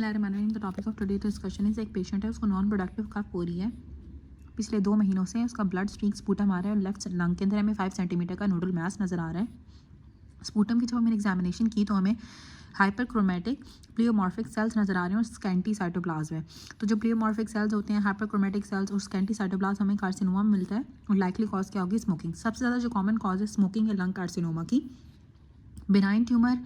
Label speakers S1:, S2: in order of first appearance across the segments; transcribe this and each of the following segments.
S1: The topic of today discussion is एक patient है, उसको नॉन प्रोडक्टिव कफ हो रही है पिछले 2 महीनों से। उसका ब्लड स्ट्रीक स्पूटम आ रहा है और लेफ्ट लंग के अंदर हमें 5 सेंटीमीटर का नोडल मैस नज़र आ रहा है। स्पूटम की जब हमने एग्जामिनेशन की तो हमें हाइपरक्रोमेटिक प्लियोमॉर्फिक सेल्स नज़र आ रहे हैं और स्कैंटी साइटोप्लाज्म है। तो जो प्लियोमॉर्फिक सेल्स होते हैं, हाइपरक्रोमेटिक सेल्स और स्कैंटी साइटोप्लाज्म हमें कार्सिनोमा में मिलता है और लाइकली कॉज क्या होगी? स्मोकिंग। सबसे ज़्यादा जो कॉमन कॉज है स्मोकिंग है लंग कार्सिनोमा की। बिनाइन ट्यूमर,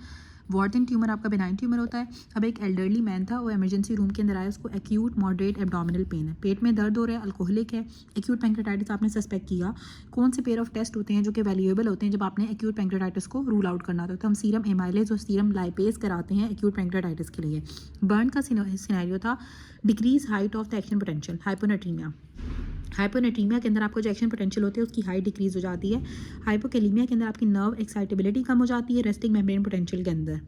S1: वॉर्टन ट्यूमर आपका बिनाइन ट्यूमर होता है। अब एक एल्डरली मैन था, वो इमरजेंसी रूम के अंदर आया, उसको एक्यूट मॉडरेट एब्डोमिनल पेन है, पेट में दर्द हो रहा है, अल्कोहलिक है, एक्यूट पैंक्रेटाइटिस आपने सस्पेक्ट किया। कौन से पेयर ऑफ टेस्ट होते हैं जो कि वैल्यूएबल होते हैं जब आपने एक्यूट पैंक्रेटाइटिस को रूल आउट करना होता है? तो हम सीरम एमाइलेज और सीरम लाइपेज कराते हैं एक्यूट पैंक्रेटाइटिस के लिए। बर्न का सिनेरियो था decrease height of the action potential, hyponatraemia. Hyponatraemia के अंदर आपको जो एक्शन पोटेंशियल होती है उसकी हाइट डिक्रीज हो जाती है। हाइपोकैलीमिया के अंदर आपकी नर्व एक्साइटेबिलिटी कम हो जाती है रेस्टिंग मेम्ब्रेन पोटेंशियल के अंदर।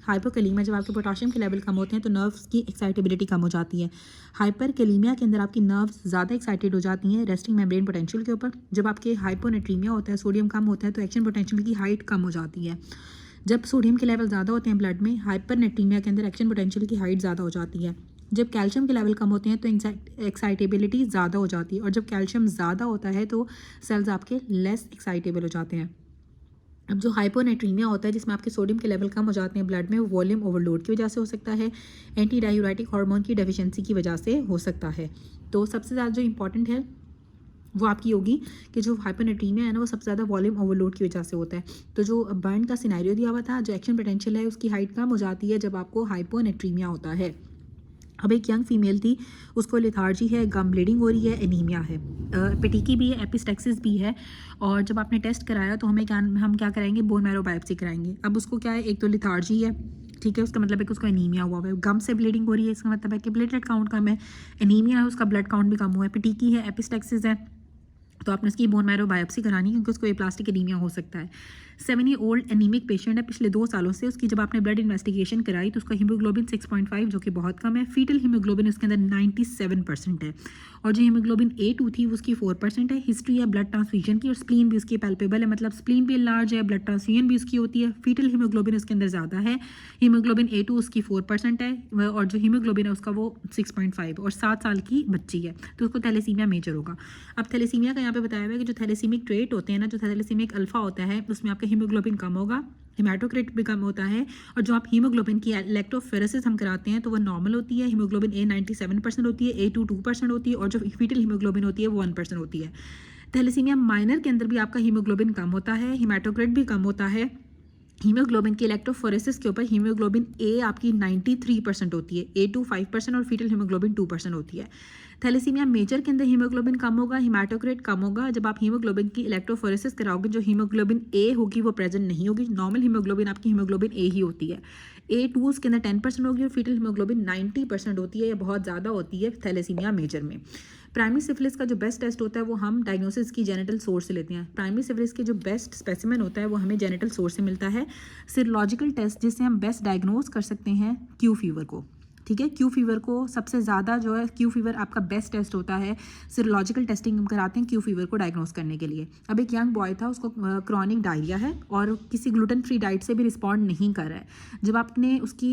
S1: हाइपोकैलीमिया जब आपके पोटाशियम के लेवल कम होते हैं तो नर्व्स की एक्साइटेबिलिटी कम हो जाती है। हाइपरकैलीमिया के अंदर आपकी नर्व्स ज़्यादा एक्साइटेड हो जाती हैं रेस्टिंग मेम्ब्रेन पोटेंशियल के ऊपर। जब आपके हाइपोनेट्रीमिया होता है, सोडियम कम होता है, तो एक्शन पोटेंशियल की हाइट कम हो जाती है। जब सोडियम के लेवल ज़्यादा होते हैं ब्लड में, हाइपरनेट्रीमिया के अंदर एक्शन पोटेंशियल की हाइट ज़्यादा हो जाती है। जब कैल्शियम के लेवल कम होते हैं तो एक्साइटेबिलिटी ज़्यादा हो जाती है और जब कैल्शियम ज़्यादा होता है तो सेल्स आपके लेस एक्साइटेबल हो जाते हैं। अब जो हाइपोनेट्रीमिया होता है जिसमें आपके सोडियम के लेवल कम हो जाते हैं ब्लड में, वो वॉल्यूम ओवरलोड की वजह से हो सकता है, एंटी डायूरेटिक हार्मोन की डेफिशिएंसी की वजह से हो सकता है। तो सबसे ज़्यादा जो इंपॉर्टेंट है वो आपकी होगी कि जो हाइपोनेट्रीमिया है ना, वो सबसे ज़्यादा वॉल्यूम ओवरलोड की वजह से होता है। तो जो बर्न का सिनेरियो दिया हुआ था, जो एक्शन पोटेंशियल है उसकी हाइट कम हो जाती है जब आपको हाइपोनेट्रीमिया होता है। अब एक यंग फीमेल थी, उसको लिथार्जी है, गम ब्लीडिंग हो रही है, एनीमिया है, पेटिकी भी है, एपिस्टेक्सिस भी है। और जब आपने टेस्ट कराया तो हम क्या कराएंगे? बोन मैरो बायोप्सी कराएंगे। अब उसको क्या है? एक तो लिथार्जी है, ठीक है, उसका मतलब है कि उसको एनीमिया हुआ है। गम से ब्लीडिंग हो रही है, इसका मतलब है कि प्लेटलेट काउंट कम है। एनीमिया है, उसका ब्लड काउंट भी कम हुआ है। पेटिकी है, एपिस्टेक्सिस है, तो आपने उसकी बोन मैरो बायोप्सी करानी क्योंकि उसको एप्लास्टिक एनीमिया हो सकता है। 7 ईयर ओल्ड एनीमिक पेशेंट है पिछले 2 सालों से। उसकी जब आपने ब्लड इन्वेस्टिगेशन कराई तो उसका हीमोग्लोबिन 6.5 जो कि बहुत कम है। फीटल हीमोग्लोबिन उसके अंदर 97% है और जो हीमोग्लोबिन A2 थी वो उसकी 4% है। हिस्ट्री है ब्लड ट्रांसफ्यूजन की और स्प्लीन भी उसकी पैल्पेबल है, मतलब स्प्लीन भी लार्ज है, ब्लड ट्रांसफ्यूजन भी उसकी होती है। फीटल हीमोग्लोबिन उसके अंदर ज़्यादा है, हीमोग्लोबिन A2 उसकी 4% है और जो हीमोग्लोबिन है उसका वो 6.5 और 7 साल की बच्ची है, तो उसको थैलेसीमिया मेजर होगा। अब थैलेसीमिया का यहाँ पे बताया हुआ है कि जो थैलेसीमिक ट्रेट होते हैं ना, जो थैलेसीमिक अल्फा होता है उसमें आपका हीमोग्लोबिन कम होगा, हिमेटोक्रिट भी कम होता है। और जो आप हीमोग्लोबिन की इलेक्ट्रोफोरेसिस हम कराते हैं तो वो नॉर्मल होती है। हीमोग्लोबिन A 97% होती है, A2 2% होती है और जो फीटल हीमोग्लोबिन होती है वो 1% होती है। थैलेसीमिया माइनर के अंदर भी आपका हीमोग्लोबिन कम होता है, हिमेटोक्रिट भी कम होता है। हीमोग्लोबिन की इलेक्ट्रोफोरेसिस के ऊपर हीमोग्लोबिन A आपकी 93% होती है, A2 5% और फीटल हीमोग्लोबिन 2% होती है। थैलेसीमिया मेजर के अंदर हीमोग्लोबिन कम होगा, हिमेटोक्रिट कम होगा। जब आप हीमोग्लोबिन की इलेक्ट्रोफोरेसिस कराओगे जो हीमोग्लोबिन A होगी वो प्रेजेंट नहीं होगी, नॉर्मल हीमोग्लोबिन आपकी हीमोग्लोबिन A ही होती है। A2 उसके अंदर 10% होगी और फीटल हीमोग्लोबिन 90% होती है, या बहुत ज़्यादा होती है थैलेसीमिया मेजर में। प्राइमरी सिफिलिस का जो बेस्ट टेस्ट होता है वो हम डायग्नोसिस की जेनिटल सोर्स से लेते हैं। प्राइमरी सिफिलिस के जो बेस्ट स्पेसिमेन होता है वो हमें जेनिटल सोर्स से मिलता है। सीरोलॉजिकल टेस्ट जिससे हम बेस्ट डायग्नोज कर सकते हैं क्यू फीवर को, ठीक है, क्यू फीवर को सबसे ज़्यादा जो है क्यू फीवर आपका बेस्ट टेस्ट होता है। सीरोलॉजिकल टेस्टिंग हम कराते हैं क्यू फीवर को डायग्नोस करने के लिए। अब एक यंग बॉय था, उसको क्रॉनिक डायरिया है और किसी ग्लूटेन फ्री डाइट से भी रिस्पॉन्ड नहीं कर रहा है। जब आपने उसकी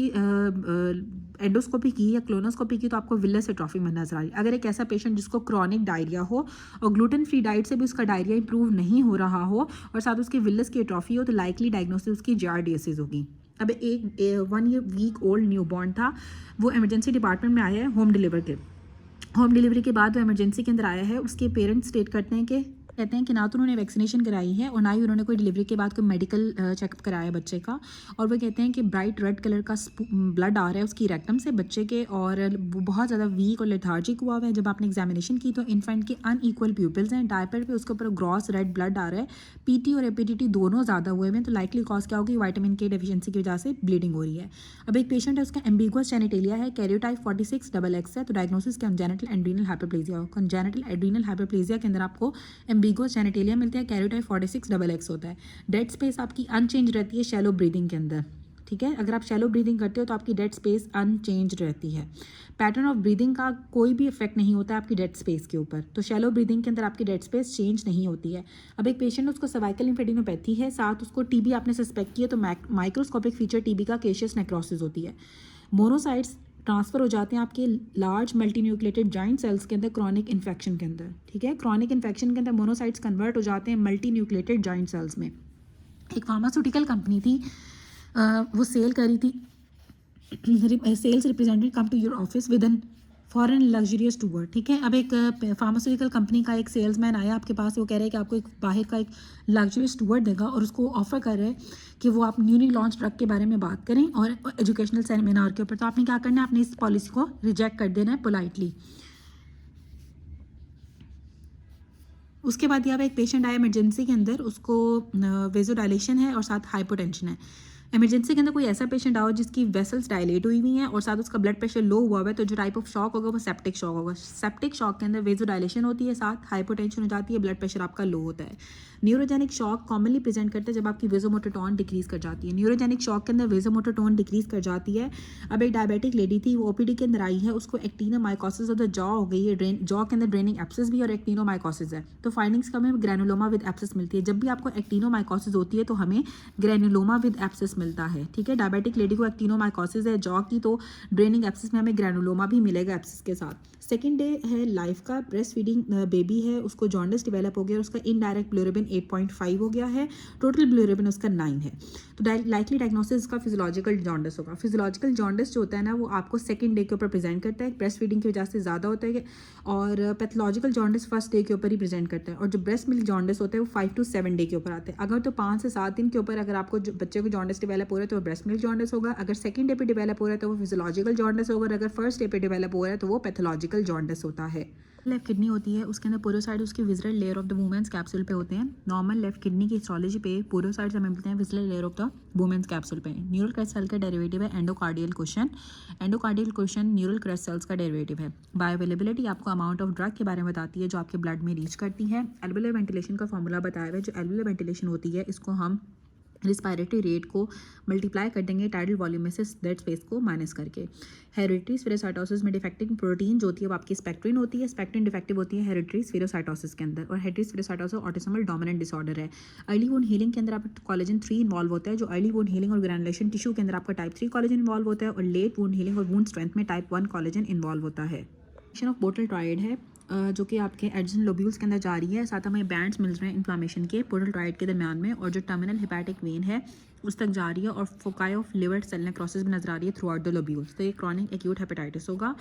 S1: एंडोस्कोपी की या क्लोनोस्कोपी की तो आपको विलस एट्रॉफी में नजर आई। अगर एक ऐसा पेशेंट जिसको क्रॉनिक डायरिया हो और ग्लूटेन फ्री डाइट से भी उसका डायरिया इंप्रूव नहीं हो रहा हो और साथ उसकी विलस की एट्रॉफी हो तो लाइकली डायग्नोसिस उसकी JRDSS होगी। अब एक 1 वीक ओल्ड न्यूबॉर्न था, वो इमरजेंसी डिपार्टमेंट में आया है होम डिलीवरी के बाद वो इमरजेंसी के अंदर आया है। उसके पेरेंट्स स्टेट कहते हैं कि ना तो उन्होंने वैक्सीनेशन कराई है और ना ही उन्होंने कोई डिलीवरी के बाद कोई मेडिकल चेकअप कराया बच्चे का। और वो कहते हैं कि ब्राइट रेड कलर का ब्लड आ रहा है उसकी रेक्टम से बच्चे के और वो बहुत ज़्यादा वीक और लेथार्जिक हुआ हुआ है। जब आपने एग्जामिनेशन की तो इन्फेंट के अनईक्वल प्यूपिल्स हैं, डायपर पे उसके ऊपर ग्रॉस रेड ब्लड आ रहा है, PT और एपिडिटी दोनों ज़्यादा हुए हैं, तो लाइकली कॉज क्या होगी? विटामिन K डेफिशिएंसी की वजह से ब्लीडिंग हो रही है। अब एक पेशेंट है, उसका एम्बिगुअस जेनिटेलिया है, कैरियोटाइप 46XX है, तो diagnosis congenital adrenal hyperplasia. Congenital adrenal hyperplasia के अंदर आपको एम्बिगुअस जेनिटेलिया मिलता है, कैरियोटाइप 46XX होता है। डेड स्पेस आपकी अनचेंज रहती है शैलो ब्रीदिंग के अंदर, ठीक है, अगर आप शैलो ब्रीदिंग करते हो तो आपकी डेड स्पेस अनचेंज रहती है। पैटर्न ऑफ ब्रीदिंग का कोई भी इफेक्ट नहीं होता है आपकी डेड स्पेस के ऊपर, तो शैलो ब्रीदिंग के अंदर आपकी डेड स्पेस चेंज नहीं होती है। अब एक पेशेंट उसको सर्वाइकल लिम्फेडिनोपैथी है, साथ उसको TB आपने सस्पेक्ट किया तो माइक्रोस्कोपिक फीचर TB का केशियस नेक्रोसिस होती है। मोनोसाइट्स ट्रांसफ़र हो जाते हैं आपके लार्ज मल्टीन्यूक्लिएटेड जॉइंट सेल्स के अंदर क्रॉनिक इन्फेक्शन के अंदर, ठीक है। क्रॉनिक इन्फेक्शन के अंदर मोनोसाइट्स कन्वर्ट हो जाते हैं मल्टीन्यूक्लिएटेड जॉइंट सेल्स में। एक फार्मास्यूटिकल कंपनी थी, वो सेल करी थी, sales representative come to your office with an foreign luxurious tour, ठीक है। अब एक फार्मास्यूटिकल कंपनी का एक सेल्समैन आया आपके पास, वो कह रहे हैं कि आपको एक बाहर का एक लग्जरियस टूर देगा और उसको ऑफर कर रहे हैं कि वो आप न्यूली लॉन्च ड्रग के बारे में बात करें और एजुकेशनल सेमिनार के ऊपर। तो आपने क्या करना है, आपने इस पॉलिसी को रिजेक्ट कर देना है पोलाइटली। उसके बाद यहाँ पे एक पेशेंट आया इमरजेंसी के अंदर, उसको वेजोडाइलेशन है और साथ हाइपोटेंशन है। इमरजेंसी के अंदर कोई ऐसा पेशेंट आओ जिसकी वेसल्स डायलेट हुई हुई हैं और साथ उसका ब्लड प्रेशर लो हुआ है, तो जो टाइप ऑफ शॉक होगा वो सेप्टिक शॉक होगा। सेप्टिक शॉक के अंदर वेजोडाइलेशन होती है, साथ हाइपोटेंशन हो जाती है, ब्लड प्रेशर आपका लो होता है। न्यूरोजेनिक शॉक कॉमनली प्रेजेंट करता है जब आपकी वेजोमोटर टोन डिक्रीज कर जाती है। न्यूरोजेनिक शॉक के अंदर वेजोमोटर टोन डिक्रीज कर जाती है। अब एक डायबिटिक लेडी थी, वो ओपीडी के अंदर आई है, उसको एक्टिनोमाइकोसिस ऑफ द जॉ हो गई है, जॉ के अंदर ड्रेनिंग एब्सेस भी और एक्टिनोमाइकोसिस है। तो फाइंडिंग्स का हमें ग्रैनुलोमा विद एब्सेस मिलती है। जब भी आपको एक्टिनोमाइकोसिस होती है तो हमें ग्रैनुलोमा विद एब्सेस मिलता है, ठीक है। डायबिटिक लेडी को एक्टिनोमाइकोसिस है जॉ की, तो ड्रेनिंग एब्सेस में हमें ग्रैनुलोमा भी मिलेगा एब्सेस के साथ। सेकेंड डे है लाइफ का, ब्रेस्ट फीडिंग बेबी है, उसको जॉन्डिस डेवलप हो गया और उसका इनडायरेक्ट ब्लूरेबिन 8.5 हो गया है, टोटल ब्लूरेबिन उसका 9 है। तो लाइकली डायग्नोसिस का फिजियोलॉजिकल जॉन्डिस होगा। फिजियोलॉजिकल जॉन्डिस जो होता है ना, वो आपको सेकंड डे के ऊपर प्रेजेंट करता है, ब्रेस्ट फीडिंग की वजह से ज़्यादा होता है, और पैथोलॉजिकल जॉन्डिस फर्स्ट डे के ऊपर ही प्रेजेंट करता है। और जो ब्रेस्ट मिल्क जॉन्डिस होता है वो 5 to 7 डे के ऊपर आते हैं। अगर तो 5 से 7 दिन के ऊपर अगर आपको बच्चे को जॉन्डिस डेवलप हो रहा है तो वो ब्रेस्ट मिल्क जॉन्डिस होगा। अगर सेकंड डे पे डेवलप हो रहा है तो वो फिजियोलॉजिकल जॉन्डिस होगा, और अगर फर्स्ट डे पे डेवलप हो रहा है तो वो पैथोलॉजिकल जॉन्डिस होता है। लेफ्ट किडनी होती है, उसके अंदर पोरोसाइड उसकी visceral layer of the Bowman's capsule पे होते हैं। नॉर्मल लेफ्ट किडनी की हिस्टोलॉजी पे पोरोसाइड्स हमें मिलते हैं visceral layer of the Bowman's capsule पे। न्यूरल क्रेस्ट सेल का डेरिवेटिव है endocardial cushion. Endocardial cushion neural crest cells का डेरिवेटिव है। बायोअवेलेबिलिटी आपको अमाउंट ऑफ ड्रग के बारे में बताती है जो आपके ब्लड में रीच करती है। एल्वुलर वेंटिलेशन का फॉर्मूला बताया हुआ है। जो एल्वुलर वेंटिलेशन होती है इसको हम रिस्पायरेटरी रेट को मल्टीप्लाई कर देंगे टाइडल वॉल्यूम में से डेड स्पेस को माइनस करके। हेरिडिटरी स्फेरोसाइटोसिस में डिफेक्टिंग प्रोटीन जो होती है वो आपकी स्पेक्ट्रिन होती है। स्पेक्ट्रिन डिफेक्टिव होती है हेरिडिटरी स्फेरोसाइटोसिस के अंदर, और हेरिडिटरी स्फेरोसाइटोसिस ऑटिसोमल डोमिनेंट डिसऑर्डर है। अर्ली वुंड हीलिंग के अंदर आपका कोलेजन 3 इन्वॉल्व होता है। जो अर्ली वुंड हीलिंग और ग्रैनुलेशन टिश्यू के अंदर आपका टाइप 3 कोलेजन इन्वॉल्व होता है, और लेट वुंड हीलिंग और वुंड स्ट्रेंथ में टाइप 1 कोलेजन इन्वॉल्व होता है। ऑफ पोर्टल ट्राइड है जो कि आपके एडजन लोब्यूल्स के अंदर जा रही है, साथ हमें बैंड्स मिल रहे हैं इन्फ्लामेशन के पोर्टल ट्राइड के दरमियान में, और जो टर्मिनल हेपेटिक वेन है उस तक जा रही है, और foci of liver cell necrosis भी नजर आ रही है थ्रू आउट द लोब्यूल्स। तो ये क्रॉनिक एक्यूट हेपेटाइटिस होगा।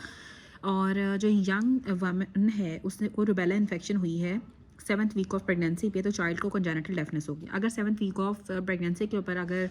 S1: और जो यंग वुमन है उसने को रुबेला इन्फेक्शन हुई है 7th वीक ऑफ प्रेगनेंसी पे, तो चाइल्ड को कंजेनिटल डेफनेस होगी। अगर 7th वीक ऑफ प्रेगनेंसी के ऊपर अगर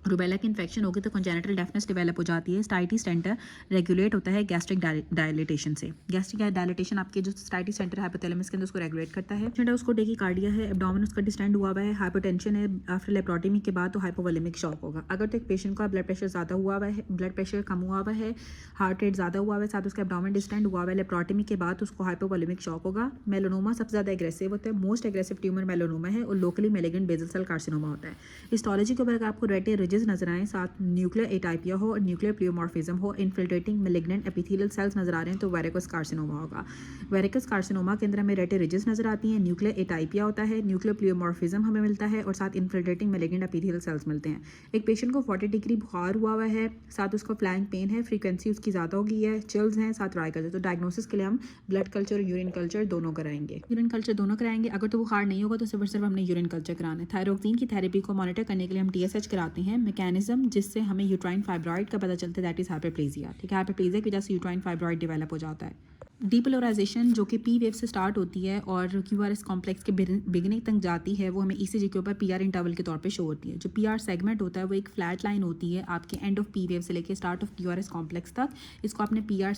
S1: रुबेला की इन्फेक्शन होगी तो कंजेनिटल डेफनेस डेवलप हो जाती है। स्टाइटी सेंटर रेगुलेट होता है गैस्ट्रिक डायलिटेशन से। गैस्ट्रिक डायलिटेशन आपके जो स्टाइटी सेंटर हाइपोथैलेमस के अंदर उसको रेगुलेट करता है। पेशेंट है उसको टेकीकार्डिया है, एब्डोमेन उसका डिस्टेंड हुआ हुआ है, हाइपोटेंशन है, आफ्टर लेप्रोटमी के बाद तो हाइपोवोलेमिक शॉक होगा। अगर तो एक पेशेंट का ब्लड प्रेशर ज़्यादा हुआ हुआ है, ब्लड प्रेशर कम हुआ हुआ है, हार्ट रेट ज़्यादा हुआ हुआ है, साथ उसका एब्डोमेन डिस्टेंड हुआ हुआ है लेप्रोटमी के बाद, उसको हाइपोवोलेमिक शॉक होगा। मेलानोमा सबसे ज़्यादा एग्रेसिव होता है, मोस्ट एग्रेसिव ट्यूमर मेलानोमा है, और locally malignant basal cell carcinoma होता है। हिस्टोलॉजी के ऊपर अगर आपको रेटे रिजेस नजर आए, साथ न्यूक्लियर एटाइपिया हो और न्यूक्लियर प्लियोमॉर्फिज्म हो, इन्फिल्ट्रेटिंग मैलिग्नेंट एपिथेलियल सेल्स नजर आ रहे हैं, तो वेरिकोस कार्सिनोमा होगा। वेरिकोस कार्सिनोमा के अंदर हमें रेटे रिजेस नजर आती हैं, न्यूक्लियर एटाइपिया होता है, न्यूक्लियर प्लियोमॉर्फिज्म हमें मिलता है, और साथ इन्फिल्ट्रेटिंग मैलिग्नेंट एपिथेलियल सेल्स मिलते हैं। एक पेशेंट को 40 डिग्री बुखार हुआ हुआ है, साथ उसको फ्लैंक पेन है, फ्रीक्वेंसी उसकी ज़्यादा हो गई है, चिल्स हैं, साथ राय कल्चर। तो डायग्नोसिस के लिए हम ब्लड कल्चर और यूरिन कल्चर दोनों कराएंगे। यूरिन कल्चर दोनों कराएंगे। अगर तो बुखार नहीं होगा तो सिर्फ हमने यूरिन कल्चर कराना है। थायरोक्सिन की थेरेपी को मॉनिटर करने के लिए हम TSH कराते हैं। मैकेनिज्म जिससे हमें यूट्राइन फाइब्रॉइड का पता चलता है, दैट इज हाइपरप्लेजिया, ठीक है। हाइपरप्लेजिया की वजह से यूट्राइन फाइब्रॉइड डेवलप हो जाता है। डीपोलराइजेशन जो कि पी वेव से स्टार्ट होती है और QRS कॉम्प्लेक्स के बिगिनिंग तक जाती है, वो हमें ECG के ऊपर PR इंटरवल के तौर पे शो होती है। जो PR सेगमेंट होता है वो एक फ्लैट लाइन होती है आपके एंड ऑफ पी वेव से लेके स्टार्ट ऑफ QRS कॉम्प्लेक्स तक। इसको आपने PR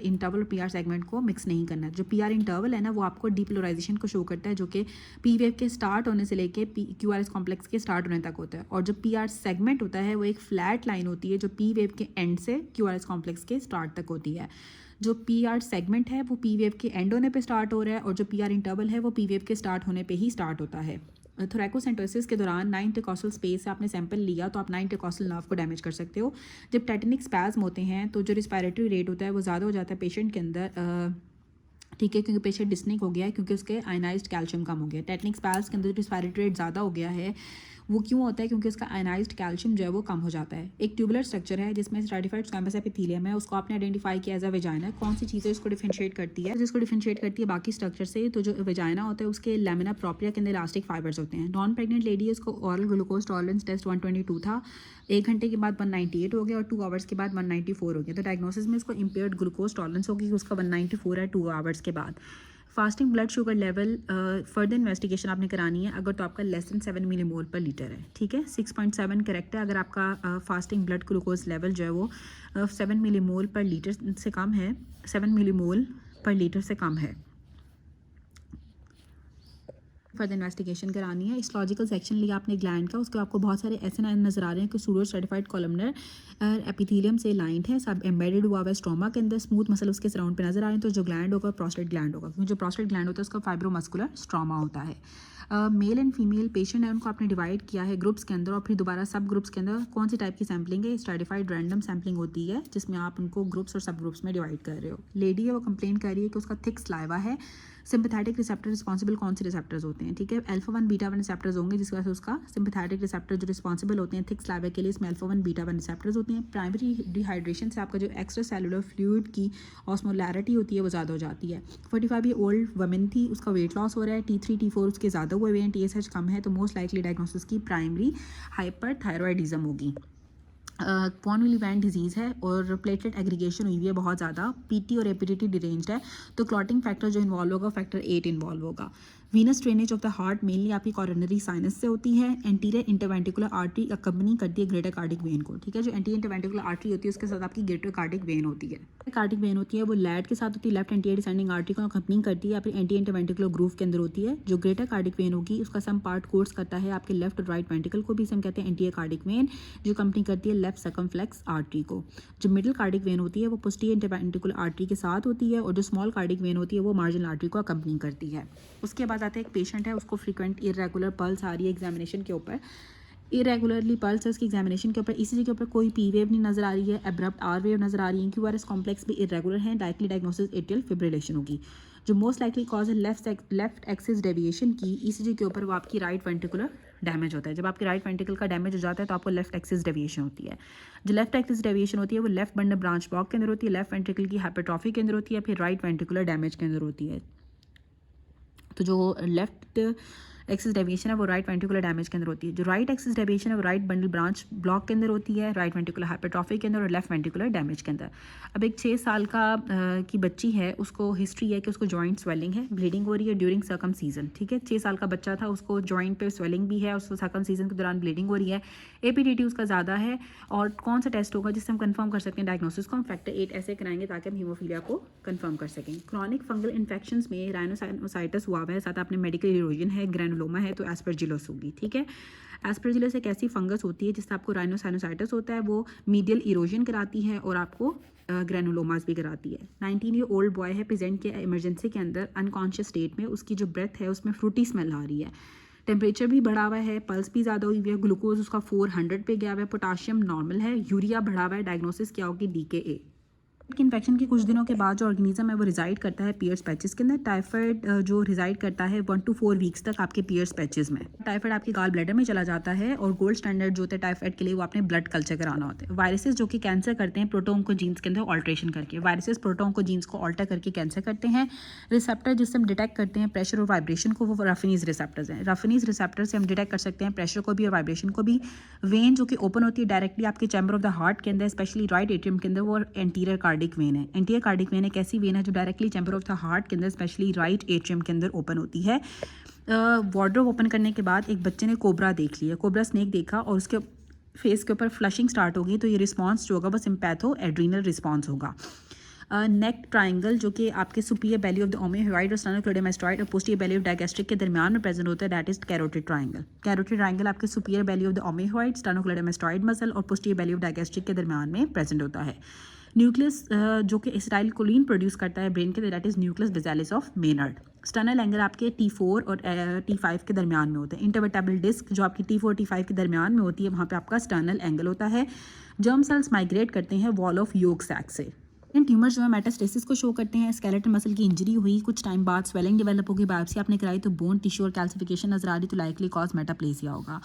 S1: इंटरवल और PR सेगमेंट को मिक्स नहीं करना है। जो PR इंटरवल है ना, वो आपको डीपोलराइजेशन को शो करता है, जो कि पी वेव के स्टार्ट होने से लेके QRS कॉम्प्लेक्स के स्टार्ट होने तक होता है। और जो PR सेगमेंट होता है वो एक फ्लैट लाइन होती है जो पी वेव के एंड से QRS कॉम्प्लेक्स के स्टार्ट तक होती है। जो PR सेगमेंट है वो पी वेव के एंड होने पे स्टार्ट हो रहा है, और जो PR इंटरवल है वो पी वेव के स्टार्ट होने पे ही स्टार्ट होता है। थोरैकोसेंटोसिस के दौरान 9 इंटरकॉस्टल स्पेस से आपने सैंपल लिया तो आप 9 इंटरकॉस्टल नर्व को डैमेज कर सकते हो। जब टेटनिक स्पैज्म होते हैं तो जो रिस्पायरेटरी रेट होता है वो ज़्यादा हो जाता है पेशेंट के अंदर, ठीक है, क्योंकि पेशेंट डिस्निक हो गया है, क्योंकि उसके आयनाइज्ड कैल्शियम कम हो गया। टेटनिक स्पैज्म के अंदर रिस्पायरेटरी रेट ज़्यादा हो गया है, वो क्यों होता है? क्योंकि उसका आयनाइज्ड कैल्शियम जो है वो कम हो जाता है। एक ट्यूबुलर स्ट्रक्चर है जिसमें स्ट्रैटिफाइड स्क्वैमस एपिथेलियम है, उसको आपने आइडेंटिफाई किया एज अ वेजाइना। कौन सी चीज़ें इसको डिफरेंशिएट करती है? जिसको डिफरेंशिएट करती है बाकी स्ट्रक्चर से, तो जो वेजाइना होता है उसके लैमिना प्रोप्रिया के अंदर इलास्टिक फाइबर्स होते हैं। नॉन प्रेग्नेंट लेडी है, उसको ऑरल ग्लूकोज टॉलरेंस टेस्ट 122 था, 1 घंटे के बाद 198 हो गया और 2 आवर्स के बाद 194 हो गया। तो डायग्नोसिस में उसको इम्पेयर्ड ग्लूकोज टॉलरेंस होगी, उसका 194 है 2 आवर्स के बाद। Fasting blood sugar level further investigation आपने करानी है अगर तो आपका लेस देन 7 मिलीमोल पर लीटर है, ठीक है। 6.7 करेक्ट है। अगर आपका फास्टिंग ब्लड ग्लूकोज लेवल जो है वो 7 मिलीमोल पर लीटर से कम है, 7 मिलीमोल पर लीटर से कम है, फर्दर इन्वेस्टिगेशन करानी है। हिस्टोलॉजिकल सेक्शन लिया आपने ग्लैंड का, उसके आपको बहुत सारे ऐसे नजर आ रहे हैं कि सूडो स्ट्रैटिफाइड कॉलमनर एपिथेलियम से लाइंड है, सब एम्बेडेड हुआ है स्ट्रोमा के अंदर, स्मूथ मसल उसके सराउंड पे नजर आ रहे हैं। तो जो ग्लैंड होगा प्रोस्टेट ग्लैंड होगा, क्योंकि जो प्रोस्टेट ग्लैंड होता है उसका फाइब्रोमस्कुलर स्ट्रोमा होता है। मेल एंड फीमेल पेशेंट है, उनको आपने डिवाइड किया है ग्रुप्स के अंदर और फिर दोबारा सब ग्रुप्स के अंदर। कौन सी टाइप की सैम्पलिंग है? स्ट्रैटिफाइड रैंडम सैम्पलिंग होती है जिसमें आप उनको ग्रुप्स और सब ग्रुप्स में डिवाइड कर रहे हो। लेडी है वो कंप्लेन कर रही है कि उसका थिक स्लाइवा है। सिंपैथेटिक रिसेप्टर रिस्पॉन्सिबल कौन से रिसेप्टर्स होते हैं? ठीक है, अल्फा 1 बीटा 1 रिसेप्टर्स होंगे जिसकी वजह से उसका सिंपैथेटिक रिसेप्टर जो रिस्पॉन्सिबल होते हैं थिक स्लाइवा के लिए, इसमें अल्फा 1 बीटा 1 रिसेप्टर्स होते हैं। प्राइमरी डिहाइड्रेशन से आपका जो एक्स्ट्रा सेलुलर फ्लूइड की ऑस्मोलैरिटी होती है वो ज़्यादा हो जाती है। 45 ईयर ओल्ड वमेन थी, उसका वेट लॉस हो रहा है, T3 T4 उसके ज़्यादा हुए हैं, TSH कम है, तो मोस्ट लाइकली डायग्नोसिस की प्राइमरी हाइपरथायरॉयडिज्म होगी। वॉन विली वैन डिजीज़ है और प्लेटलेट एग्रीगेशन हुई हुई है बहुत ज़्यादा, पीटी और एपिडिटी डिरेंज्ड है, तो क्लॉटिंग फैक्टर जो इन्वॉल्व होगा फैक्टर 8 इन्वॉल्व होगा। Venus drainage of the heart mainly आपकी कॉरोनरी साइनस से होती है। एंटीरियर इंटरवेंट्रिकुलर आर्टरी अकम्पनी करती है ग्रेटर कार्डिक वेन को, ठीक है। जो एंटीरियर इंटरवेंट्रिकुलर आर्टरी होती है उसके साथ आपकी ग्रेटर कार्डिक वेन होती है। कार्डिक वेन होती है वो लैड के साथ होती है, लेफ्ट एंटीरियर डिसेंडिंग आर्टरी को अकम्पनी करती है या फिर एंटीरियर इंटरवेंट्रिकुलर ग्रूव के अंदर होती है। जो ग्रेटर कार्डिक वेन होगी उसका सम पार्ट कोर्स करता है आपके लेफ्ट और राइट वेंट्रिकल को, भी हम कहते हैं एंटीरियर कार्डिक वेन, जो कंपनी करती है लेफ्ट सर्कमफ्लेक्स आर्टरी को। जो मिडिल कार्डिक वेन होती है वो पोस्टीरियर इंटरवेंट्रिकुलर आर्टरी के साथ होती है और जो स्मॉल कार्डिक वेन होती है वो मार्जिनल आर्टरी को अकम्पनी करती है। उसके बाद आते हैं एक पेशेंट है, उसको फ्रीक्वेंट इरेगुलर पल्स आ रही है एग्जामिनेशन के ऊपर, इरेगुलरली पल्स है उसकी एग्जामिनेशन के ऊपर, ईसीजी के ऊपर कोई पी वेव नहीं नजर आ रही है, एब्रप्ट आर वेव नजर आ रही है, क्यूआरएस कॉम्प्लेक्स भी इरेगुलर है, डायरेक्टली डायग्नोसिस एट्रियल फिब्रिलेशन होगी। जो मोस्ट लाइकली कॉज है लेफ्ट एक्सिस डेविएशन की, ईसीजी के ऊपर वो आपकी राइट वेंट्रिकुलर डैमेज होता है। जब आपके राइट वेंट्रिकल का डैमेज हो जाता है तो आपको लेफ्ट एक्सिस डेविएशन होती है। जो लेफ्ट एक्सिस डेविएशन होती है वो लेफ्ट बंडल ब्रांच ब्लॉक के अंदर होती है, लेफ्ट वेंट्रिकल की हाइपरट्रॉफी के अंदर होती है, फिर राइट वेंट्रिकुलर डैमेज के अंदर होती है। तो जो लेफ्ट एक्सिस डेविएशन है वो राइट वेंट्रिकुलर डैमेज के अंदर होती है। जो राइट एक्सिस डेविएशन है वो राइट बंडल ब्रांच ब्लॉक के अंदर होती है, राइट वेंट्रिकुलर हाइपरट्रॉफी के अंदर और लेफ्ट वेंट्रिकुलर डैमेज के अंदर। अब एक 6 साल का की बच्ची है, उसको हिस्ट्री है कि उसको जॉइंट स्वेलिंग है, ब्लीडिंग हो रही है ड्यूरिंग सर्कम सीजन, ठीक है। 6 साल का बच्चा था, उसको जॉइंट पे स्वेलिंग भी है, उसको सर्कम सीजन के दौरान ब्लीडिंग हो रही है, एपीडीटी उसका ज़्यादा है। और कौन सा टेस्ट होगा जिससे हम कंफर्म कर सकते हैं डायग्नोसिस को? हम फैक्टर 8 ऐसे कराएंगे ताकि हम हीमोफीलिया को कंफर्म कर सकें। क्रॉनिक फंगल इन्फेक्शंस में राइनोसाइनोसाइटिस हुआ है, साथ आपने मेडिकल इरोजन है, ग्रेनुलोमा है, तो एस्परजिलोस होगी, ठीक है। एस्परजिलोस एक ऐसी फंगस होती है जिससे आपको राइनोसाइनोसाइटिस होता है, वो मीडियल इरोजन कराती है और आपको ग्रेनुलोमास भी कराती है। 19 ईयर ओल्ड बॉय है, प्रेजेंट किया इमरजेंसी के अंदर अनकॉन्शियस स्टेट में, उसकी जो ब्रेथ है उसमें फ्रूटी स्मेल आ रही है, टेम्परेचर भी बढ़ा हुआ है, पल्स भी ज़्यादा हुई हुई है, ग्लूकोज उसका 400 पे गया हुआ है, पोटाशियम नॉर्मल है, यूरिया बढ़ा हुआ है, डायग्नोसिस क्या होगी? DKA। इन्फेक्शन के कुछ दिनों के बाद जो ऑर्गेनिज्म है वो रिजाइड करता है पियर्स पैचेस के अंदर। टाइफाइड जो रिजाइड करता है 1 to 4 वीक्स तक आपके पियर्स पैचेस में। टाइफाइड आपके गाल ब्लैडर में चला जाता है और गोल्ड स्टैंडर्ड जो होता है टाइफाइड के लिए वो आपने ब्लड कल्चर कराना होता है। वायरसेस जो कि कैंसर करते हैं प्रोटोन को जीन्स के अंदर ऑल्ट्रेशन करके, वायरसेस प्रोटोन को जीन्स को ऑल्टर करके कैंसर करते हैं। रिसेप्टर जिससे हम डिटेक्ट करते हैं प्रेशर और वाइब्रेशन को, वो रफनीज रिसेप्टर्स हैं। रफनीज रिसेप्टर से हम डिटेक्ट कर सकते हैं प्रेशर को भी और वाइब्रेशन को भी। वेन जो कि ओपन होती है डायरेक्टली आपके चैम्बर ऑफ द हार्ट के अंदर, स्पेशली राइट एट्रियम के अंदर, वो एंटीरियर कार्डिक वेन है। एंटीरियर कार्डिक वेन एक ऐसी वेन है जो directly chamber of the heart के अंदर, स्पेशली राइट एट्रियम के अंदर ओपन होती है। वार्डरोब ओपन करने के बाद एक बच्चे ने कोबरा देख लिया, कोबरा स्नेक देखा और उसके फेस के ऊपर फ्लशिंग स्टार्ट होगी, तो ये रिस्पॉन्स जो होगा वो सिम्पैथो एड्रीनल रिस्पॉन्स होगा। नेक ट्राइंगल जो कि आपके सुपीरियर बेली ऑफ द ओमेहॉइड और स्टेनोक्लेडोमास्टॉइड और पोस्टीरियर बेली ऑफ डायगैस्ट्रिक के दरमियान में प्रेजेंट होता है, that is carotid triangle. Carotid triangle आपके superior belly of the omohyoid, sternocleidomastoid muscle और पोस्टीरियर बेली ऑफ डायगैस्ट्रिक के दरमियान में प्रेजेंट होता है। न्यूक्लियस जो कि एसिटाइलकोलिन प्रोड्यूस करता है ब्रेन के, that is nucleus basalis of Meynert. Sternal angle आपके T4 और T5 के दरमियान में होता है। इंटरवर्टेब्रल डिस्क जो आपकी T4 T5 के दरमियान में होती है, वहाँ पे आपका स्टर्नल एंगल होता है। जर्म सेल्स माइग्रेट करते हैं वॉल ऑफ योक सैक से। इन ट्यूमर्स जो है मेटास्टेसिस को शो करते हैं। स्केलेटल मसल की इंजरी हुई, कुछ टाइम बाद स्वेलिंग डेवलप होगी, बायोप्सी आपने कराई तो बोन टिश्यू और कैल्सिफिकेशन नजर आ रही, तो लाइकली कॉज मेटाप्लेसिया होगा।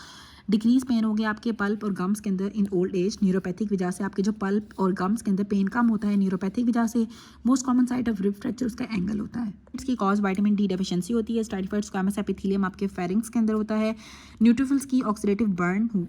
S1: डिक्रीज पेन हो गया आपके पल्प और गम्स के अंदर इन ओल्ड एज, न्यूरोपैथिक वजह से आपके जो पल्प और गम्स के अंदर पेन कम होता है न्यूरोपैथिक वजह से। Most common site of rib fracture उसका एंगल होता है। इसकी कॉज विटामिन डी डेफिशिएंसी होती है। स्टाइफाइड स्क्वैमस एपिथेलियम आपके फेरिंग्स के अंदर होता है। न्यूट्रोफिल्स की ऑक्सीडेटिव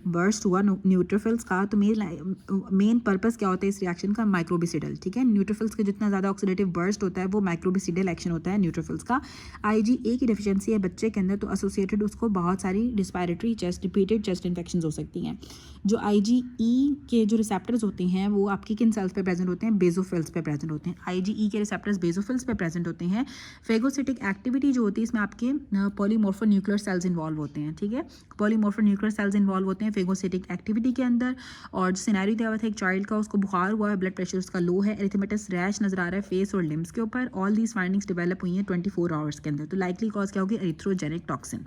S1: बर्स्ट हुआ न्यूट्रोफिल्स का, तो मेन पर्पस क्या होता है इस रिएक्शन का, माइक्रोबिसिडल। ठीक है, न्यूट्रोफिल्स का जितना ज़्यादा ऑक्सीडेटिव बर्स्ट होता है वो माइक्रोबिसिडल एक्शन होता है न्यूट्रोफिल्स का। IgA की डेफिशिएंसी है बच्चे के अंदर, तो एसोसिएटेड उसको बहुत सारी respiratory chest repeated chest infection हो सकती हैं। जो IgE के जो रिसेप्टर्स होते हैं वो आपकी किन सेल्स पे प्रेजेंट होते हैं, बेसोफिल्स पे प्रेजेंट होते हैं। IgE के रिसेप्टर्स बेसोफिल्स पे प्रेजेंट होते हैं। फेगोसिटिक एक्टिविटी जो होती है इसमें आपके पॉलीमॉर्फोन्यूक्लियर सेल्स इन्वॉल्व होते हैं। ठीक है, पॉलीमॉर्फोन्यूक्लियर सेल्स इन्वॉल्व होते हैं फेगोसिटिक एक्टिविटी के अंदर। और जो सिनेरियो दिया हुआ था एक चाइल्ड का, उसको बुखार हुआ है, ब्लड प्रेशर उसका लो है, एरिथेमेटस रैश नजर आ रहा है फेस और लिम्स के ऊपर। ऑल दीज फाइंडिंग्स डेवलप हुई हैं 24 आवर्स के अंदर। तो लाइकली कॉज क्या होगी, एरिथ्रोजेनिक टॉक्सिन।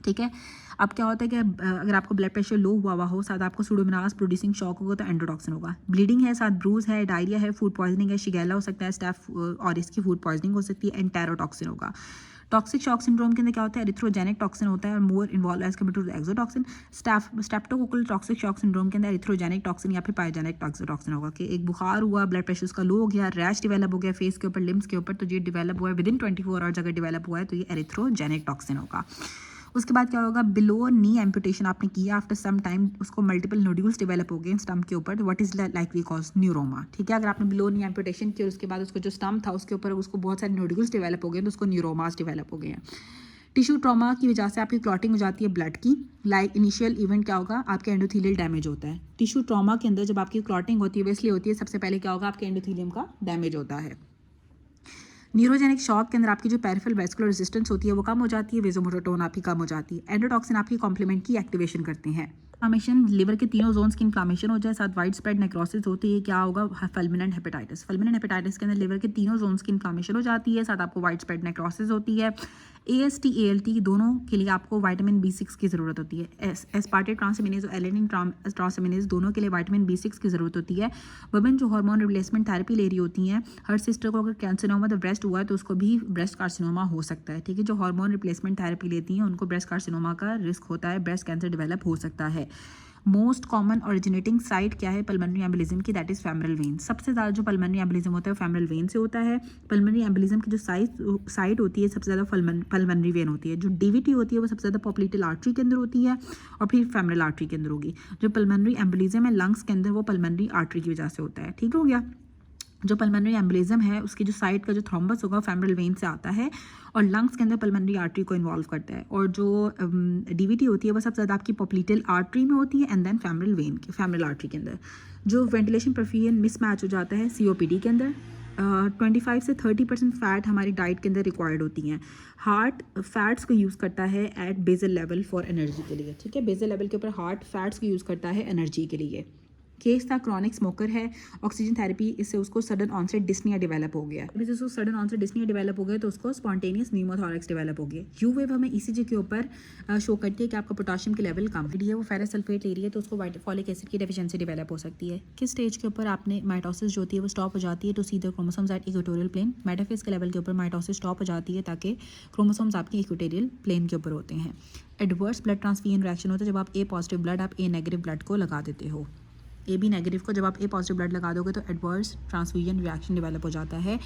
S1: ठीक है, अब क्या होता है कि अगर आपको ब्लड प्रेशर लो हुआ हो, साथ आपको सूडोमोनास प्रोड्यूसिंग शॉक होगा तो एंडोटॉक्सिन होगा। ब्लीडिंग है, साथ ब्रूज है, डायरिया है, फूड पॉइजनिंग है, शिगेला हो सकता है, स्टाफ और इसकी फूड पॉइजनिंग हो सकती है, एंटेरोटॉक्सिन होगा। टॉक्सिक शॉक सिंड्रोम के अंदर क्या होता है, एरिथ्रोजेनिक टॉक्सिन होता है और more involve as compare to exotoxin. Streptococcal toxic shock syndrome के अंदर एरिथ्रोजेनिक टॉक्सिन या फिर पायोजेनिक टॉक्सिन होगा कि एक बुखार हुआ, ब्लड प्रेशर उसका लो हो गया, रैश डेवलप हो गया फेस के ऊपर, लिम्स के ऊपर, तो ये डेवलप हुआ है विदिन 24 आवर्स अगर डेवलप हुआ है तो ये एरिथ्रोजेनिक टॉक्सिन होगा। उसके बाद क्या होगा, बिलो नी एम्पुटेशन आपने किया, आफ्टर सम टाइम उसको मल्टीपल नोड्यूल्स डेवलप हो गए स्टम्प के ऊपर, what is likely cause, neuroma. ठीक है, अगर आपने बिलो नी एम्पुटेशन किया उसके बाद उसको जो स्टम्प था उसके ऊपर उसको बहुत सारे नोड्यूल्स डेवलप हो गए तो उसको न्यूरोमास डेवलप हो गए हैं। टिश्यू ट्रॉमा की वजह से आपकी क्लॉटिंग हो जाती है ब्लड की। लाइक इनिशियल इवेंट क्या होगा, आपके एंडोथेलियल डैमेज होता है। टिश्यू ट्रॉमा के अंदर जब आपकी क्लॉटिंग होती है वो इसलिए होती है, सबसे पहले क्या होगा, आपके एंडोथेलियम का डैमेज होता है। न्यूरोजेनिक शॉक के अंदर आपकी जो पेरिफेरल वेस्कुलर रेजिस्टेंस होती है वो कम हो जाती है, वेजोमोटर टोन आपकी कम हो जाती है। एंडोटॉक्सिन आपकी कॉम्प्लीमेंट की एक्टिवेशन करते हैं। इन्फ्लामेशन, लिवर के तीनों जोन्स की इन्फ्लामेशन हो जाए, साथ वाइड स्प्रेड नेक्रोसिस होती है, क्या होगा, फल्मिनेंट हेपेटाइटिस। फल्मिनेंट हेपेटाइटिस के अंदर लिवर के तीनों जोन्स की इन्फ्लामेशन हो जाती है, साथ आपको वाइड स्प्रेड नेक्रोसिस होती है। AST ALT दोनों के लिए आपको विटामिन B6 की ज़रूरत होती है। एस्पार्टेट ट्रांसएमिनेज और एलेनिन ट्रांसएमिनेज दोनों के लिए विटामिन B6 की ज़रूरत होती है। वुमेन जो हार्मोन रिप्लेसमेंट थेरेपी ले रही होती हैं, हर सिस्टर को अगर कैंसरनोमा द ब्रेस्ट हुआ है तो उसको भी ब्रेस्ट कार्सिनोमा हो सकता है। ठीक है, जो हार्मोन रिप्लेसमेंट थेरेपी लेती हैं उनको ब्रेस्ट कार्सिनोमा का रिस्क होता है, ब्रेस्ट कैंसर डेवलप हो सकता है। मोस्ट कॉमन ओरिजिनेटिंग साइट क्या है पल्मोनरी एम्बोलिज्म की, दैट इज फेमरल वेन। सबसे ज़्यादा जो पल्मोनरी एम्बोलिज्म होता है फेमरल वेन से होता है। पल्मोनरी एम्बोलिज्म की जो साइट होती है सबसे ज़्यादा पल्मोनरी वेन होती है। जो DVT होती है वो सबसे ज़्यादा पॉप्लेटल आर्टरी के अंदर होती है और फिर फेमरल आर्टरी के अंदर होगी। जो पल्मोनरी एम्बोलिज्म है लंग्स के अंदर वो पल्मोनरी आर्टरी की वजह से होता है। ठीक हो गया, जो पल्मोनरी एम्बोलिज्म है उसकी जो साइड का जो थ्रोम्बस होगा फेमरल वेन से आता है और लंग्स के अंदर पल्मोनरी आर्टरी को इन्वॉल्व करता है। और जो DVT होती है वो सबसे ज़्यादा आपकी पॉप्लेटल आर्टरी में होती है एंड देन फेमरल वेन के फेमरल आर्टरी के अंदर। जो वेंटिलेशन परफ्यूजन मिसमैच हो जाता है COPD के अंदर। 25 से 30% फैट हमारी डाइट के अंदर रिक्वायर्ड होती हैं। हार्ट फैट्स को यूज़ करता है at basal level for energy के लिए। ठीक है, बेसल लेवल के ऊपर हार्ट फैट्स को यूज़ करता है एनर्जी के लिए। केस था क्रॉनिक स्मोकर है, ऑक्सीजन थेरेपी, इससे उसको सडन ऑनसेट डिस्निया डेवलप हो गया। जब उसको सडन ऑनसेट डिस्निया डेवलप हो गया तो उसको स्पॉन्टेनियस न्यूमोथोरैक्स डेवलप हो गया। यू वेव हमें ECG के ऊपर शो करती है कि आपका पोटाशियम के लेवल कम है, वो फेरस सल्फेट ले रही है तो उसको फॉलिक एसिड की डेफिशिएंसी डेवलप हो सकती है। किस स्टेज के ऊपर आपने माइटोसिस जो होती है वो स्टॉप हो जाती है to see the chromosomes at equatorial plane. Metaphase के लेवल के ऊपर माइटोसिस स्टॉप हो जाती है ताकि क्रोमोसोम्स आपके इक्वेटोरियल प्लेन के ऊपर होते हैं। एडवर्स ब्लड ट्रांसफ्यूजन रिएक्शन होता है जब आप A पॉजिटिव ब्लड आप A नेगेटिव ब्लड को लगा देते हो। AB नेगेटिव को जब आप A पॉजिटिव ब्लड लगा दोगे तो एडवर्स ट्रांसफ्यूजन रिएक्शन डेवलप हो जाता है।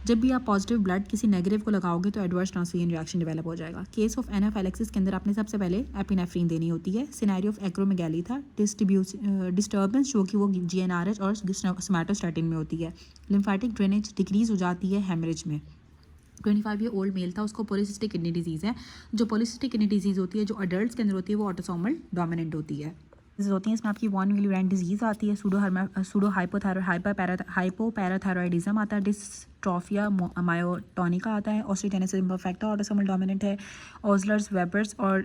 S1: जब भी आप पॉजिटिव ब्लड किसी नेगेटिव को लगाओगे तो एडवर्स ट्रांसफ्यूजन रिएक्शन डेवलप हो जाएगा। केस ऑफ एनाफाइलेक्सिस के अंदर आपने सबसे पहले एपिनेफ्रीन देनी होती है। सिनेरियो ऑफ एक्रोमेगैली था, डिस्टर्बेंस जो कि वो GnRH और सोमैटोस्टैटिन में होती है। लिम्फेटिक ड्रेनेज डिक्रीज हो जाती है हेमरेज में। 25 ईयर ओल्ड मेल था, उसको पॉलीसिस्टिक किडनी डिजीज़ है। जो पॉलीसिस्टिक किडनी डिजीज़ होती है जो अडल्ट के अंदर होती है वो ऑटोसोमल डोमिनेंट होती है होती हैं। इसमें आपकी वॉन विलियन डिजीज़ आती है, सूडो हाइपोपैराथायरॉयडिज्म आता है, डिस्ट्रोफिया मायोटोनिका आता है, ऑस्टियोजेनेसिस इम्परफेक्टा ऑटोसोमल डोमिनेंट है, ओज़लर्स वेबर्स और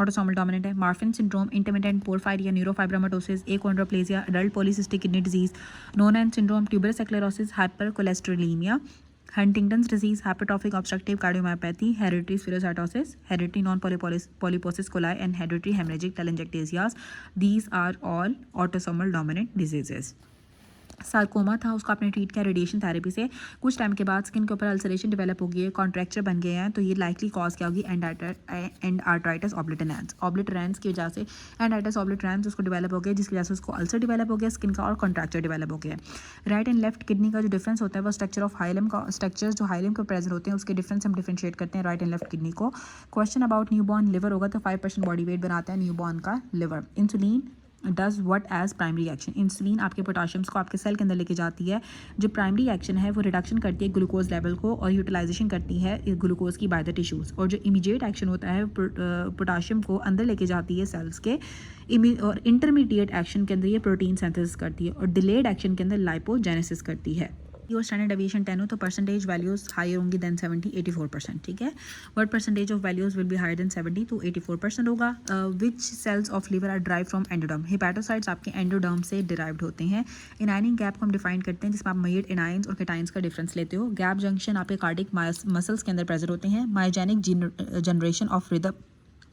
S1: ऑटोसोमल डोमिनेंट है। Marfan syndrome, intermittent porphyria, neurofibromatosis, achondroplasia, adult polycystic kidney disease, Noonan syndrome, tuberous sclerosis, hypercholesterolaemia, Huntington's disease, hypertrophic obstructive cardiomyopathy, hereditary spherocytosis, hereditary non polyposis coli and hereditary haemorrhagic telangiectasias, these are all autosomal dominant diseases. Sarcoma था, उसको आपने treat किया radiation therapy से। कुछ time के बाद skin के ऊपर अल्सरेशन डेवलप हो गई है, कॉन्ट्रैक्चर बन गए हैं, तो ये लाइकली कॉज क्या होगी, एंड आर्ट्राइटिस ऑब्लिटरेंस की वजह से एंडाइटिस ऑब्लिटरेंस उसको डेवलप हो गया, जिसकी वजह से उसको अल्सर डेवलप हो गया स्किन का और कॉन्ट्रैक्चर डेवलप हो गया। राइट एंड लेफ्ट किडनी का जो डिफरेंस होता है वो स्ट्रक्चर ऑफ हाइलम का, स्ट्रक्चर्स जो हाइलम के प्रेजेंट होते हैं उसके डिफरेंस हम डिफरेंशिएट करते हैं राइट एंड लेफ्ट किडनी को। क्वेश्चन अबाउट न्यूबॉर्न लिवर होगा तो 5% बॉडी वेट बनाता है न्यूबॉर्न का liver. Insulin does what as primary action, insulin आपके पोटाशियम्स को आपके सेल के अंदर लेके जाती है। जो प्राइमरी एक्शन है वो रिडक्शन करती है ग्लूकोज लेवल को और यूटिलाइजेशन करती है ग्लूकोज की बाय द टिश्यूज़। और जो इमीडिएट एक्शन होता है पोटाशियम को अंदर लेके जाती है सेल्स के। और इंटरमीडिएट एक्शन के अंदर ये प्रोटीन सिंथेसिस करती है और डिलेड एक्शन के अंदर लाइपोजेनेसिस करती है। योर स्टैंडर्ड डेविएशन 10 हो तो परसेंटेज वैल्यूज हाई होंगी देन 70 84%, ठीक है। What percentage of values will be higher than 70 तो 84% होगा। Which cells of liver are derived from endoderm, hepatocytes आपके एंडोडर्म से डिराइव्ड होते हैं। इनाइनिंग गैप को हम डिफाइन करते हैं जिसमें आप मेड एनाइंस और केटाइंस का डिफरेंस लेते हो। गैप जंक्शन आपके कार्डिक मसल्स के अंदर प्रेजेंट होते हैं। Myogenic generation of rhythm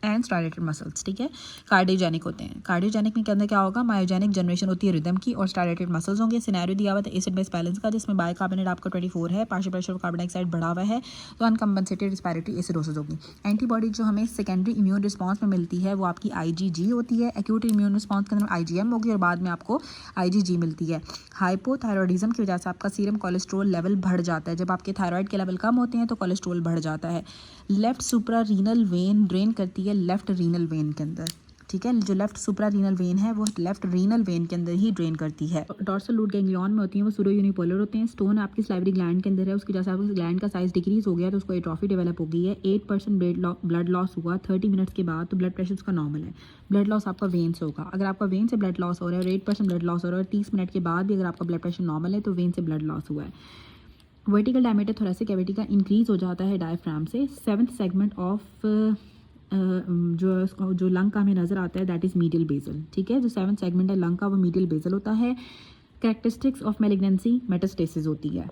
S1: and striated muscles, ठीक है, कार्डियोजेनिक होते हैं। कार्डियोजेनिक में के अंदर क्या होगा, मायोजेनिक जनरेशन होती है रिदम की और स्टाइलेटेड मसल्स होंगे। सिनेरियो दिया हुआ था एसिड बेस बैलेंस का जिसमें बाइकार्बोनेट आपका 24 है, partial pressure of carbon dioxide बढ़ा हुआ है, तो अनकम्पनसेटेड रिस्पिरेटरी एसिडोसिस होगी। एंटीबॉडी जो हमें सेकेंडरी इम्यून रिस्पॉन्स में मिलती है वो आपकी IgG होती है। एक्यूट इम्यून रिस्पॉन्स के अंदर IgM होगी और बाद में आपको IgG मिलती है। हाइपोथायरॉयडिज्म की वजह से आपका सीरम कोलेस्ट्रॉल लेवल बढ़ जाता है। जब आपके थायराइड के लेवल कम होते हैं तो कोलेस्ट्रॉल बढ़ जाता है। Left supra renal vein drain करती है लेफ्ट रीनल वेन के अंदर, ठीक है। जो लेफ्ट सुप्रा रीनल वेन है वो लेफ्ट रीनल वेन के अंदर ही ड्रेन करती है। डॉर्सल रूट गैंग्लियन में होती है वो सूडो यूनिपोलर होते हैं। स्टोन आपकी सलाइवरी ग्लैंड के अंदर है, उसकी वजह से आपकी ग्लैंड का साइज डिक्रीज हो गया तो उसको एट्रोफी डेवलप हो गई है। 8% ब्लड लॉस हुआ 30 मिनट्स के बाद, तो ब्लड प्रेशर उसका नॉर्मल है। ब्लड लॉस आपका वेन से होगा। अगर आपका वेन से ब्लड लॉस हो रहा है और 8% ब्लड लॉस हो रहा है और 30 मिनट के बाद भी अगर आपका ब्लड प्रेशर नॉर्मल है तो वेन से ब्लड लॉस हुआ है। वर्टिकल डायमीटर थोरेसिक कैविटी का इंक्रीज हो जाता है डायफ्राम से। 7th सेगमेंट ऑफ जो लंग का हमें नजर आता है दैट इज मीडियल बेसल, ठीक है। जो 7th सेगमेंट है लंग का वो मीडियल बेसल होता है। कैरेक्टरिस्टिक्स ऑफ मैलिग्नेंसी मेटास्टेसिस होती है।